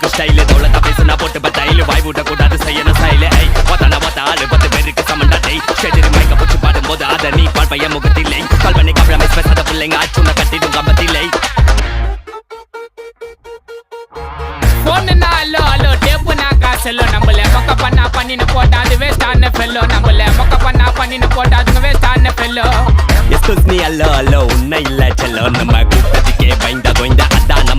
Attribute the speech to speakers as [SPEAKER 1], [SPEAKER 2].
[SPEAKER 1] அடிக்கும் ஸ்டைலு தோளத்தா பேசுனா போட்டு பத்தாயிலு வாய் விட்ட கூடாது செய்யணும் ஸ்டைலு ஐ ஒத்தான ஒத்த ஆளு 10 பேருக்கு சமண்டா டை ஷெடிரி மைக்க புடிச்சு பாடும்போது அத நீ பால் பையன் முகத்தில்லை கால் பண்ணி காம்ப்ரமைஸ் பேசாத பிள்ளைங்க ஆச்சுன கட்டிடும் கம்பத்தில்லை
[SPEAKER 2] போனுனா அல்லோ அல்லோ டேப்புனா காசல்லோ நம்மள மொக்க பண்ணா பண்ணின்னு போட்டா அது வேஸ்டான ஃபெல்லோ நம்மள மொக்க பண்ணா பண்ணின்னு போட்டா அது வேஸ்டான ஃபெல்லோ
[SPEAKER 1] எஸ்கூஸ் மீ அல்லோ அல்லோ உன்னை இல்ல செல்லோ நம்ம கூட்டத்துக்கே பயந்த கோய்ந்த அதான்